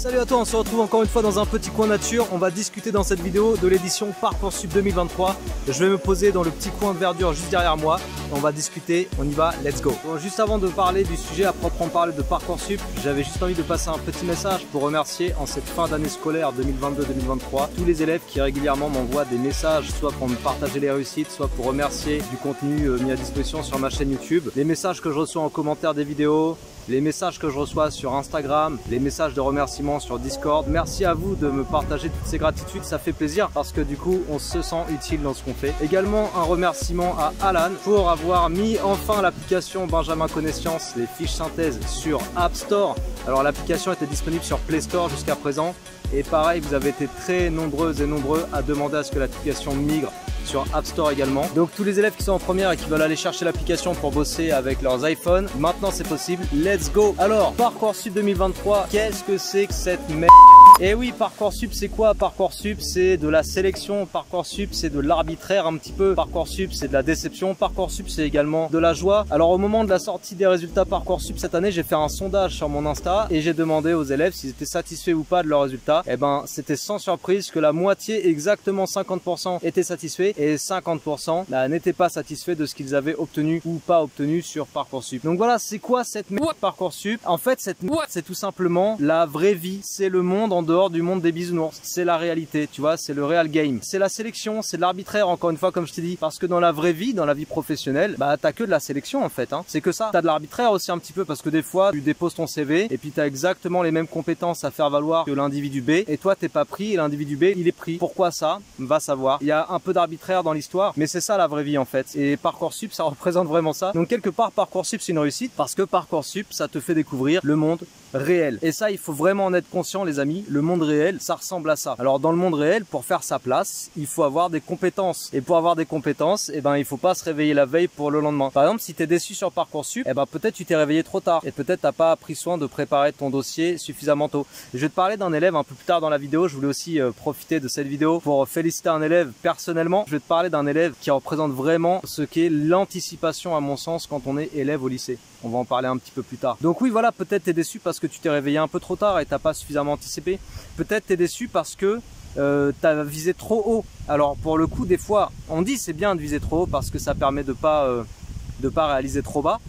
Salut à toi, on se retrouve encore une fois dans un petit coin nature. On va discuter dans cette vidéo de l'édition Parcoursup 2023. Je vais me poser dans le petit coin de verdure juste derrière moi. On va discuter, on y va, let's go. Bon, juste avant de parler du sujet à proprement parler de Parcoursup, j'avais juste envie de passer un petit message pour remercier en cette fin d'année scolaire 2022-2023 tous les élèves qui régulièrement m'envoient des messages, soit pour me partager les réussites, soit pour remercier du contenu mis à disposition sur ma chaîne YouTube. Les messages que je reçois en commentaire des vidéos, les messages que je reçois sur Instagram, les messages de remerciement sur Discord. Merci à vous de me partager toutes ces gratitudes, ça fait plaisir parce que du coup on se sent utile dans ce qu'on fait. Également un remerciement à Alan pour avoir mis enfin l'application Benjamin Connaissance, les fiches synthèse sur App Store. Alors l'application était disponible sur Play Store jusqu'à présent et pareil vous avez été très nombreuses et nombreux à demander à ce que l'application migre sur App Store également. Donc tous les élèves qui sont en première et qui veulent aller chercher l'application pour bosser avec leurs iPhones, maintenant c'est possible, let's go. Alors Parcoursup 2023, qu'est-ce que c'est que cette merde? Et oui, Parcoursup c'est quoi? Parcoursup c'est de la sélection, Parcoursup c'est de l'arbitraire un petit peu, Parcoursup c'est de la déception, Parcoursup c'est également de la joie. Alors au moment de la sortie des résultats Parcoursup cette année, j'ai fait un sondage sur mon Insta et j'ai demandé aux élèves s'ils étaient satisfaits ou pas de leurs résultats. Et ben c'était sans surprise que la moitié, exactement 50% étaient satisfaits et 50% n'étaient pas satisfaits de ce qu'ils avaient obtenu ou pas obtenu sur Parcoursup. Donc voilà, c'est quoi cette merde Parcoursup? En fait cette merde c'est tout simplement la vraie vie, c'est le monde en dehors du monde des bisounours, c'est la réalité, tu vois, c'est le real game, c'est la sélection, c'est de l'arbitraire encore une fois comme je t'ai dit, parce que dans la vraie vie, dans la vie professionnelle, bah t'as que de la sélection en fait, hein. C'est que ça, t'as de l'arbitraire aussi un petit peu parce que des fois tu déposes ton CV et puis t'as exactement les mêmes compétences à faire valoir que l'individu B et toi t'es pas pris et l'individu B il est pris. Pourquoi ça? Va savoir. Il y a un peu d'arbitraire dans l'histoire, mais c'est ça la vraie vie en fait. Et Parcoursup ça représente vraiment ça. Donc quelque part Parcoursup c'est une réussite parce que Parcoursup ça te fait découvrir le monde réel. Et ça il faut vraiment en être conscient les amis, le monde réel ça ressemble à ça. Alors dans le monde réel pour faire sa place il faut avoir des compétences et pour avoir des compétences et ben il faut pas se réveiller la veille pour le lendemain. Par exemple si tu es déçu sur Parcoursup et ben peut-être tu t'es réveillé trop tard et peut-être t'as pas pris soin de préparer ton dossier suffisamment tôt. Je vais te parler d'un élève un peu plus tard dans la vidéo, je voulais aussi profiter de cette vidéo pour féliciter un élève personnellement. Je vais te parler d'un élève qui représente vraiment ce qu'est l'anticipation à mon sens quand on est élève au lycée. On va en parler un petit peu plus tard. Donc oui voilà, peut-être t'es déçu parce que tu t'es réveillé un peu trop tard et t'as pas suffisamment anticipé. Peut-être t'es déçu parce que t'as visé trop haut. Alors pour le coup des fois on dit c'est bien de viser trop haut parce que ça permet de pas réaliser trop bas.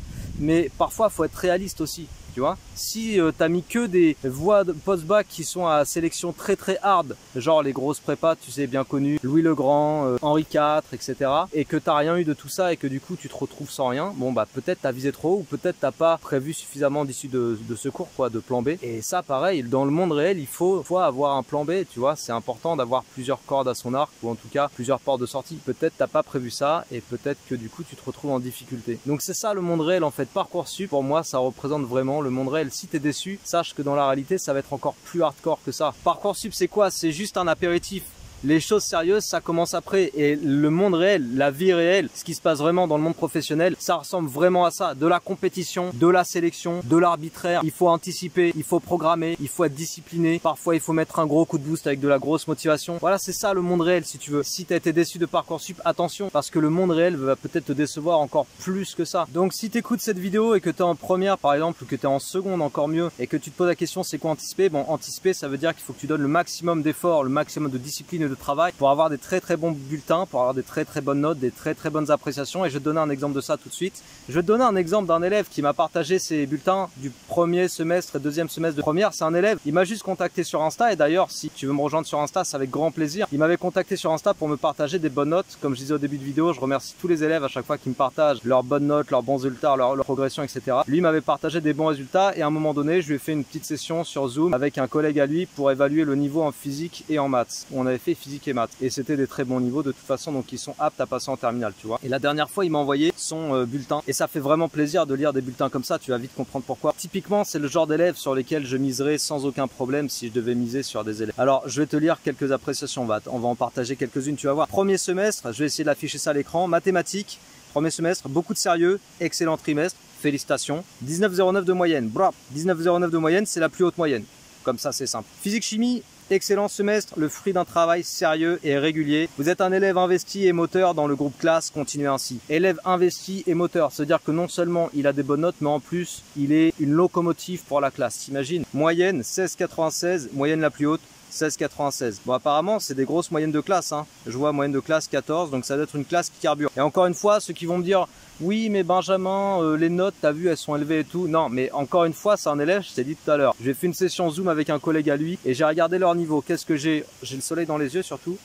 Mais parfois faut être réaliste aussi. Tu vois, si t'as mis que des voies de post-bac qui sont à sélection très hard, genre les grosses prépas, tu sais, bien connues, Louis le Grand, Henri IV, etc. et que t'as rien eu de tout ça et que du coup tu te retrouves sans rien, bon bah peut-être t'as visé trop haut ou peut-être t'as pas prévu suffisamment d'issue de secours, quoi, de plan B. Et ça pareil, dans le monde réel, il faut avoir un plan B, tu vois, c'est important d'avoir plusieurs cordes à son arc ou en tout cas plusieurs portes de sortie. Peut-être t'as pas prévu ça et peut-être que du coup tu te retrouves en difficulté. Donc c'est ça le monde réel en fait. Parcoursup pour moi ça représente vraiment le monde réel. Si t'es déçu, sache que dans la réalité ça va être encore plus hardcore que ça. Parcoursup c'est quoi? C'est juste un apéritif. Les choses sérieuses, ça commence après. Et le monde réel, la vie réelle, ce qui se passe vraiment dans le monde professionnel, ça ressemble vraiment à ça. De la compétition, de la sélection, de l'arbitraire. Il faut anticiper, il faut programmer, il faut être discipliné. Parfois, il faut mettre un gros coup de boost avec de la grosse motivation. Voilà, c'est ça le monde réel si tu veux. Si t'as été déçu de Parcoursup, attention, parce que le monde réel va peut-être te décevoir encore plus que ça. Donc si t'écoutes cette vidéo et que t'es en première par exemple, ou que t'es en seconde encore mieux, et que tu te poses la question c'est quoi anticiper? Bon, anticiper ça veut dire qu'il faut que tu donnes le maximum d'efforts, le maximum de discipline de travail pour avoir des très bons bulletins, pour avoir des très bonnes notes, des très bonnes appréciations. Et je vais te donner un exemple de ça tout de suite. Je vais te donner un exemple d'un élève qui m'a partagé ses bulletins du premier semestre et deuxième semestre de première. C'est un élève, il m'a juste contacté sur Insta et d'ailleurs si tu veux me rejoindre sur Insta c'est avec grand plaisir. Il m'avait contacté sur Insta pour me partager des bonnes notes. Comme je disais au début de vidéo, je remercie tous les élèves à chaque fois qui me partagent leurs bonnes notes, leurs bons résultats, leur progression, etc. Lui m'avait partagé des bons résultats et à un moment donné je lui ai fait une petite session sur Zoom avec un collègue à lui pour évaluer le niveau en physique et en maths. On avait fait physique et maths et c'était des très bons niveaux de toute façon, donc ils sont aptes à passer en terminale, tu vois. Et la dernière fois il m'a envoyé son bulletin et ça fait vraiment plaisir de lire des bulletins comme ça, tu vas vite comprendre pourquoi. Typiquement c'est le genre d'élèves sur lesquels je miserais sans aucun problème si je devais miser sur des élèves. Alors je vais te lire quelques appréciations, on va en partager quelques-unes, tu vas voir. Premier semestre, je vais essayer d'afficher ça à l'écran, mathématiques, premier semestre, beaucoup de sérieux, excellent trimestre, félicitations. 19,09 de moyenne, bravo. 19,09 de moyenne, c'est la plus haute moyenne. Comme ça c'est simple. Physique chimie, Excellent semestre, le fruit d'un travail sérieux et régulier. Vous êtes un élève investi et moteur dans le groupe classe, continuez ainsi. Élève investi et moteur, c'est-à-dire que non seulement il a des bonnes notes, mais en plus, il est une locomotive pour la classe. T'imagines? Moyenne 16,96, moyenne la plus haute 16,96. Bon, apparemment, c'est des grosses moyennes de classe, hein. Je vois moyenne de classe 14, donc ça doit être une classe qui carbure. Et encore une fois, ceux qui vont me dire, oui, mais Benjamin, les notes, t'as vu, elles sont élevées et tout. Non, mais encore une fois, c'est un élève, je t'ai dit tout à l'heure. J'ai fait une session Zoom avec un collègue à lui et j'ai regardé leur niveau. Qu'est-ce que j'ai? J'ai le soleil dans les yeux surtout.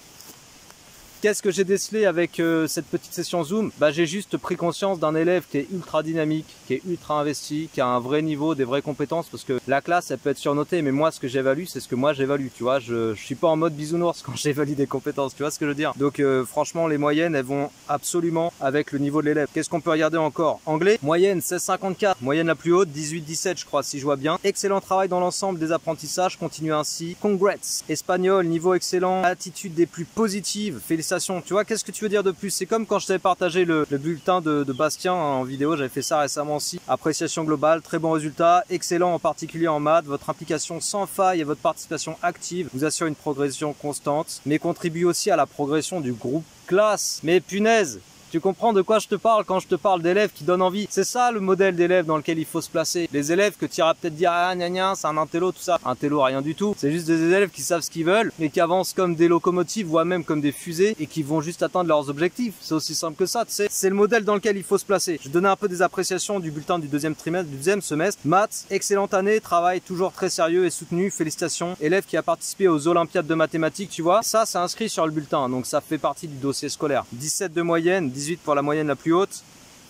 Qu'est-ce que j'ai décelé avec cette petite session Zoom? Bah, j'ai juste pris conscience d'un élève qui est ultra dynamique, qui est ultra investi, qui a un vrai niveau, des vraies compétences, parce que la classe, elle peut être surnotée, mais moi, ce que j'évalue, c'est ce que moi j'évalue, tu vois. Je suis pas en mode bisounours quand j'évalue des compétences, tu vois ce que je veux dire? Donc, franchement, les moyennes, elles vont absolument avec le niveau de l'élève. Qu'est-ce qu'on peut regarder encore? Anglais, moyenne 16,54, moyenne la plus haute, 18,17, je crois, si je vois bien. Excellent travail dans l'ensemble des apprentissages, continue ainsi. Congrats. Espagnol, niveau excellent, attitude des plus positives, félicitations. Tu vois, qu'est-ce que tu veux dire de plus? C'est comme quand je t'avais partagé le bulletin de Bastien en vidéo, j'avais fait ça récemment aussi. Appréciation globale, très bon résultat, excellent en particulier en maths, votre implication sans faille et votre participation active vous assure une progression constante, mais contribue aussi à la progression du groupe classe. Mais punaise! Tu comprends de quoi je te parle quand je te parle d'élèves qui donnent envie? C'est ça le modèle d'élève dans lequel il faut se placer. Les élèves que tu iras peut-être dire ah gna gna, c'est un intello, tout ça. Intello, rien du tout. C'est juste des élèves qui savent ce qu'ils veulent, mais qui avancent comme des locomotives, voire même comme des fusées, et qui vont juste atteindre leurs objectifs. C'est aussi simple que ça, tu sais. C'est le modèle dans lequel il faut se placer. Je donnais un peu des appréciations du bulletin du deuxième trimestre, du deuxième semestre. Maths, excellente année, travail toujours très sérieux et soutenu, félicitations. Élève qui a participé aux Olympiades de mathématiques, tu vois. Ça, c'est inscrit sur le bulletin, donc ça fait partie du dossier scolaire. 17 de moyenne, 18 pour la moyenne la plus haute.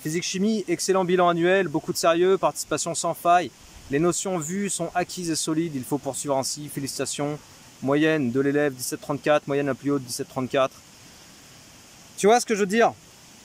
Physique chimie, excellent bilan annuel, beaucoup de sérieux, participation sans faille. Les notions vues sont acquises et solides, il faut poursuivre ainsi, félicitations. Moyenne de l'élève 17,34, moyenne la plus haute 17,34. Tu vois ce que je veux dire?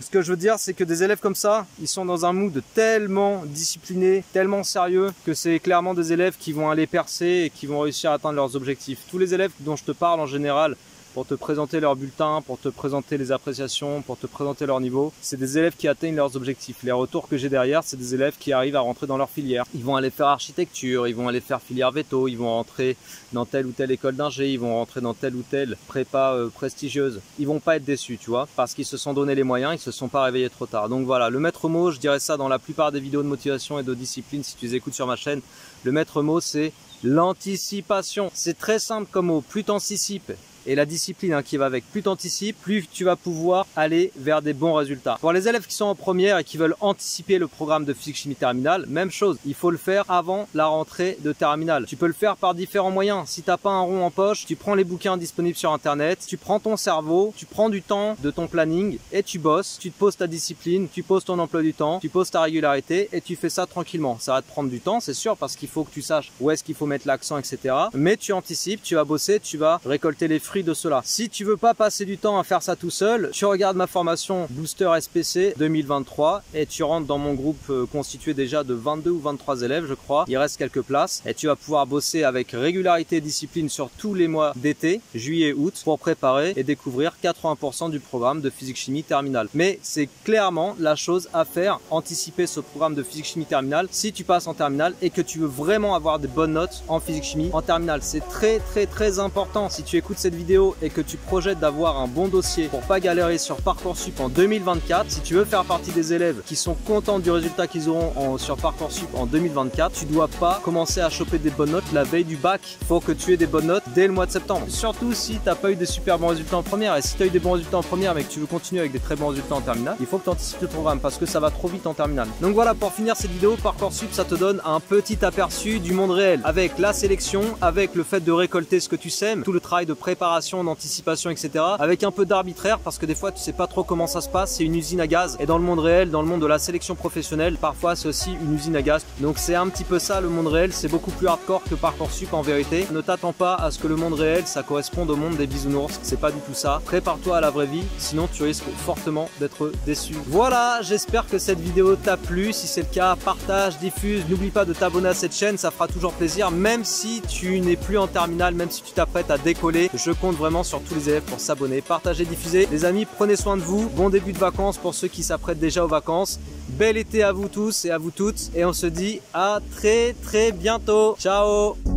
Ce que je veux dire, c'est que des élèves comme ça, ils sont dans un mood tellement discipliné, tellement sérieux, que c'est clairement des élèves qui vont aller percer et qui vont réussir à atteindre leurs objectifs. Tous les élèves dont je te parle en général, pour te présenter leur bulletin, pour te présenter les appréciations, pour te présenter leur niveau. C'est des élèves qui atteignent leurs objectifs. Les retours que j'ai derrière, c'est des élèves qui arrivent à rentrer dans leur filière. Ils vont aller faire architecture, ils vont aller faire filière veto, ils vont rentrer dans telle ou telle école d'ingé, ils vont rentrer dans telle ou telle prépa prestigieuse. Ils vont pas être déçus, tu vois, parce qu'ils se sont donné les moyens, ils se sont pas réveillés trop tard. Donc voilà, le maître mot, je dirais ça dans la plupart des vidéos de motivation et de discipline, si tu les écoutes sur ma chaîne, le maître mot, c'est l'anticipation. C'est très simple comme mot, plus t'anticipes, et la discipline qui va avec, plus tu anticipes, plus tu vas pouvoir aller vers des bons résultats. Pour les élèves qui sont en première et qui veulent anticiper le programme de physique chimie terminale, même chose, il faut le faire avant la rentrée de terminale. Tu peux le faire par différents moyens. Si t'as pas un rond en poche, tu prends les bouquins disponibles sur internet, tu prends ton cerveau, tu prends du temps de ton planning et tu bosses, tu te poses ta discipline, tu poses ton emploi du temps, tu poses ta régularité et tu fais ça tranquillement. Ça va te prendre du temps, c'est sûr, parce qu'il faut que tu saches où est-ce qu'il faut mettre l'accent, etc. Mais tu anticipes, tu vas bosser, tu vas récolter les fruits de cela. Si tu veux pas passer du temps à faire ça tout seul, tu regardes ma formation Booster SPC 2023 et tu rentres dans mon groupe constitué déjà de 22 ou 23 élèves, je crois. Il reste quelques places et tu vas pouvoir bosser avec régularité et discipline sur tous les mois d'été, juillet, août, pour préparer et découvrir 80% du programme de physique chimie terminale. Mais c'est clairement la chose à faire, anticiper ce programme de physique chimie terminale si tu passes en terminale et que tu veux vraiment avoir des bonnes notes en physique chimie en terminale. C'est très important. Si tu écoutes cette vidéo et que tu projettes d'avoir un bon dossier pour pas galérer sur Parcoursup en 2024, si tu veux faire partie des élèves qui sont contents du résultat qu'ils auront sur Parcoursup en 2024, tu dois pas commencer à choper des bonnes notes la veille du bac. Faut que tu aies des bonnes notes dès le mois de septembre. Surtout si t'as pas eu des super bons résultats en première, et si tu as eu des bons résultats en première mais que tu veux continuer avec des très bons résultats en terminale, il faut que tu anticipes le programme parce que ça va trop vite en terminale. Donc voilà, pour finir cette vidéo, Parcoursup, ça te donne un petit aperçu du monde réel avec la sélection, avec le fait de récolter ce que tu sèmes, tout le travail de préparation, d'anticipation, etc. Avec un peu d'arbitraire parce que des fois tu sais pas trop comment ça se passe, c'est une usine à gaz. Et dans le monde réel, dans le monde de la sélection professionnelle, parfois c'est aussi une usine à gaz. Donc c'est un petit peu ça le monde réel, c'est beaucoup plus hardcore que Parcoursup en vérité. Ne t'attends pas à ce que le monde réel ça corresponde au monde des bisounours, c'est pas du tout ça. Prépare-toi à la vraie vie, sinon tu risques fortement d'être déçu. Voilà, j'espère que cette vidéo t'a plu. Si c'est le cas, partage, diffuse, n'oublie pas de t'abonner à cette chaîne, ça fera toujours plaisir. Même si tu n'es plus en terminale, même si tu t'apprêtes à décoller, je compte vraiment sur tous les élèves pour s'abonner, partager, diffuser. Les amis, prenez soin de vous. Bon début de vacances pour ceux qui s'apprêtent déjà aux vacances. Bel été à vous tous et à vous toutes. Et on se dit à très bientôt. Ciao!